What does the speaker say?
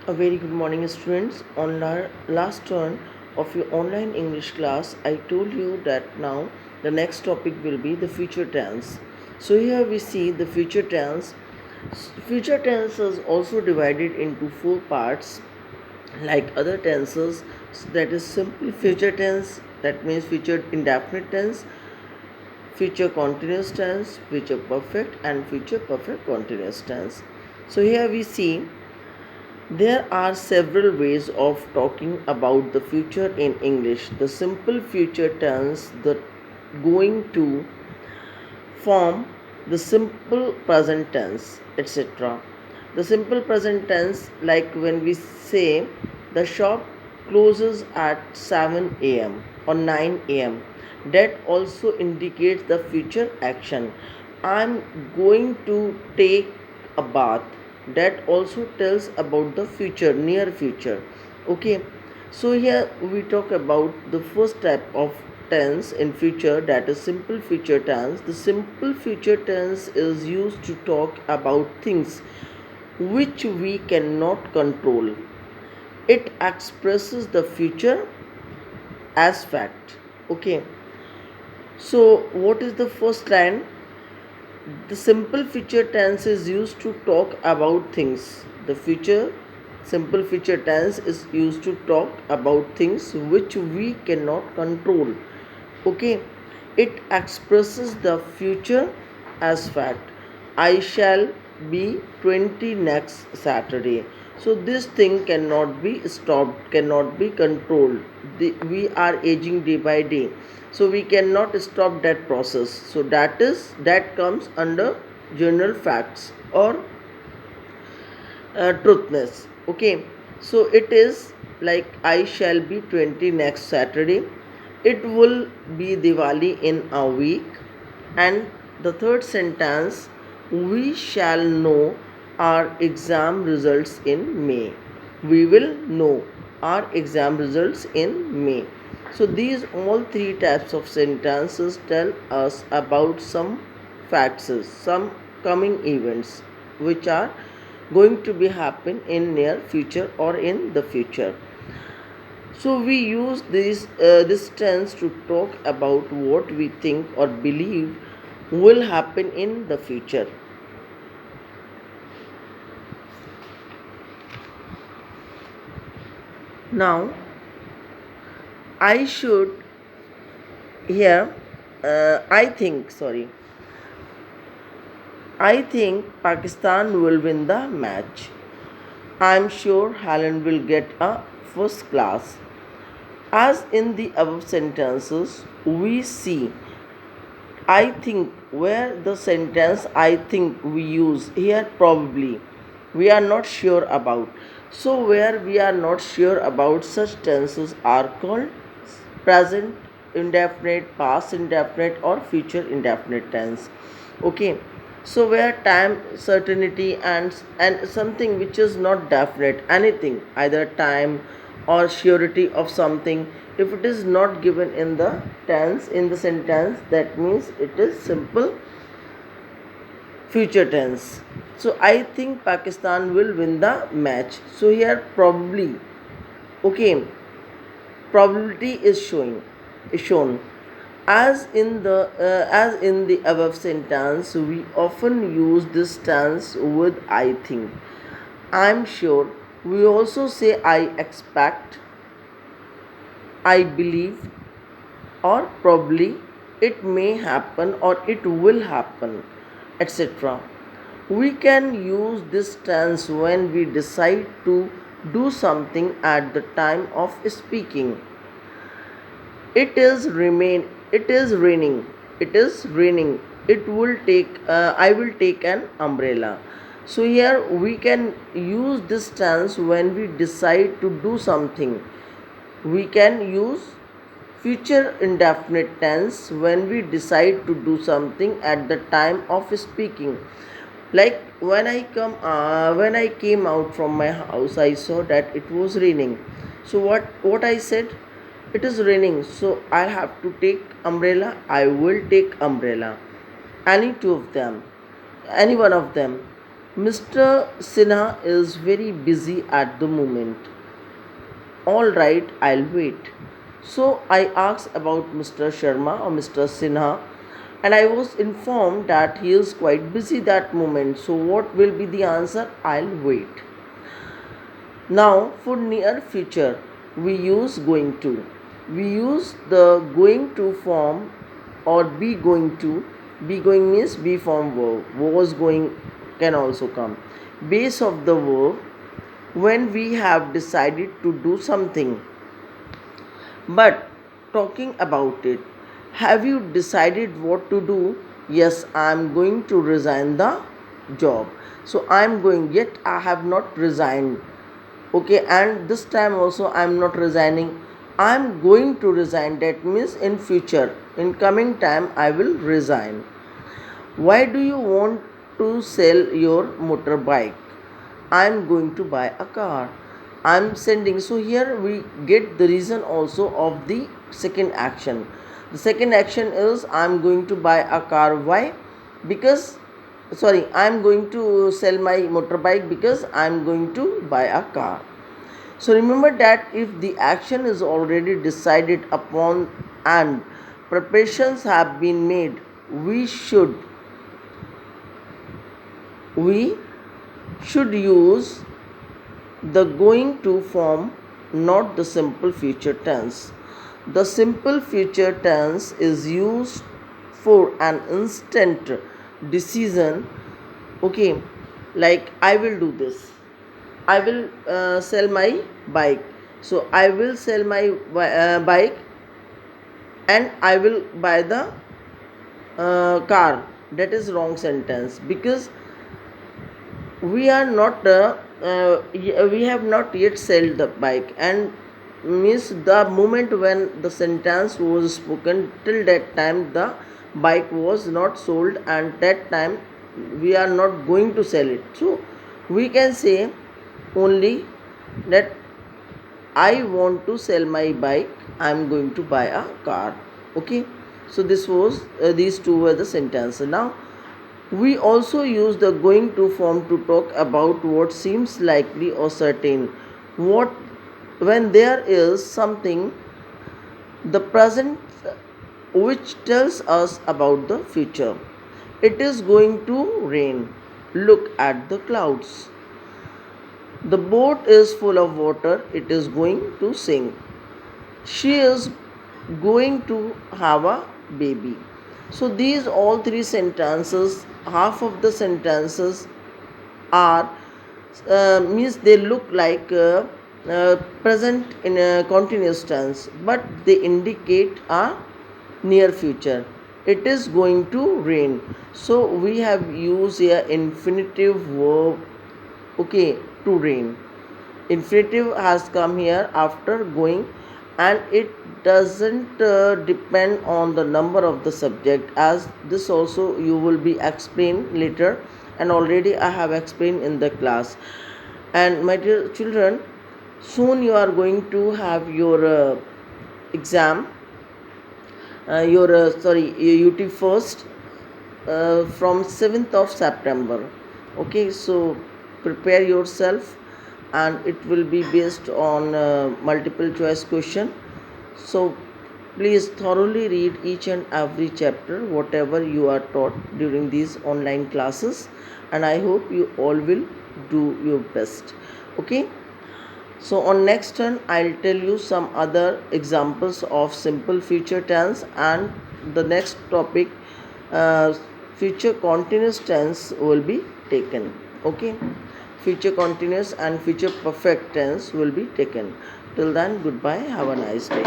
A very good morning, students. On last turn of your online English class, I told you that now the next topic will be the future tense. So here we see the future tense. Future tense is also divided into four parts, like other tenses. That is simple future tense. That means future indefinite tense, future continuous tense, future perfect, and future perfect continuous tense. So here we see there are several ways of talking about the future in English. The simple future tense, the going to form, the simple present tense, etc. The simple present tense, like when we say the shop closes at 7 a.m. or 9 a.m., that also indicates the future action. I'm going to take a bath. That also tells about the future, near future. Okay, so here we talk about the first type of tense in future, that is simple future tense. The simple future tense is used to talk about things which we cannot control. It expresses the future as fact. Okay, so what is the first line? The simple future tense is used to talk about things. The future simple future tense is used to talk about things which we cannot control. Okay, it expresses the future as fact. I shall be 20 next Saturday. So this thing cannot be stopped, cannot be controlled. We are aging day by day, so we cannot stop that process. So that comes under general facts or truthness. Okay, so it is like I shall be 20 next Saturday. It will be Diwali in a week. And the third sentence, we shall know our exam results in May. We will know our exam results in May. So these all three types of sentences tell us about some facts, some coming events which are going to be happen in near future or in the future. So we use this tense to talk about what we think or believe will happen in the future. Now I should here I think Pakistan will win the match. I'm sure Haaland will get a first class. As in the above sentences, we see I think, where the sentence I think we use here probably we are not sure about. So where we are not sure about, such tenses are called present indefinite, past indefinite, or future indefinite tense. Okay, so where time certainty and something which is not definite, anything, either time or surety of something, if it is not given in the tense, in the sentence, that means it is simple future tense. So I think Pakistan will win the match. So here probably, okay, probability is shown. As in the above sentence, we often use this tense with I think, I'm sure. We also say I expect, I believe, or probably, it may happen or it will happen, etc. We can use this tense when we decide to do something at the time of speaking. It is raining. It is raining. I will take an umbrella. So here we can use this tense when we decide to do something. We can use future indefinite tense when we decide to do something at the time of speaking. Like when I came out from my house, I saw that it was raining. So what I said, it is raining, so I have to take umbrella. I will take umbrella. Any two of them, any one of them. Mr. Sinha is very busy at the moment. All right, I'll wait. So I asked about Mr. Sharma or Mr. Sinha, and I was informed that he is quite busy that moment. So what will be the answer? I'll wait. Now for near future, we use going to. We use the going to form or be going to. Be going means be form verb. Was going can also come. Base of the verb when we have decided to do something. But talking about it, have you decided what to do? Yes, I am going to resign the job. So I am going, yet I have not resigned. Okay, and this time also I am not resigning. I am going to resign. That means in future, in coming time, I will resign. Why do you want to sell your motorbike? I am going to buy a car. I am sending. So here we get the reason also of the second action. The second action is I am going to buy a car. Why? Because I am going to sell my motorbike because I am going to buy a car. So remember that if the action is already decided upon and preparations have been made, we should we should use the going to form, not the simple future tense. The simple future tense is used for an instant decision. Okay, like I will do this. I will sell my bike. So I will sell my bike and I will buy the car. That is wrong sentence because we are not we have not yet sold the bike, and means the moment when the sentence was spoken, till that time the bike was not sold, and that time we are not going to sell it. So we can say only that I want to sell my bike, I am going to buy a car. Okay, so this was these two were the sentences. Now we also use the going to form to talk about what seems likely or certain. What when there is something, the present, which tells us about the future. It is going to rain. Look at the clouds. The boat is full of water. It is going to sink. She is going to have a baby. So these all three sentences, half of the sentences are means they look like present in a continuous tense, but they indicate a near future. It is going to rain. So we have used here infinitive verb, okay, to rain. Infinitive has come here after going, and it doesn't depend on the number of the subject, as this also you will be explained later, and already I have explained in the class. And my dear children, soon you are going to have your exam, your UT first from 7th of September. Okay, so prepare yourself, and it will be based on multiple choice question. So please thoroughly read each and every chapter, whatever you are taught during these online classes, and I hope you all will do your best. Okay. So on next turn, I'll tell you some other examples of simple future tense, and the next topic, uh, future continuous tense, will be taken. Okay, future continuous and future perfect tense will be taken. Till then, goodbye. Have a nice day.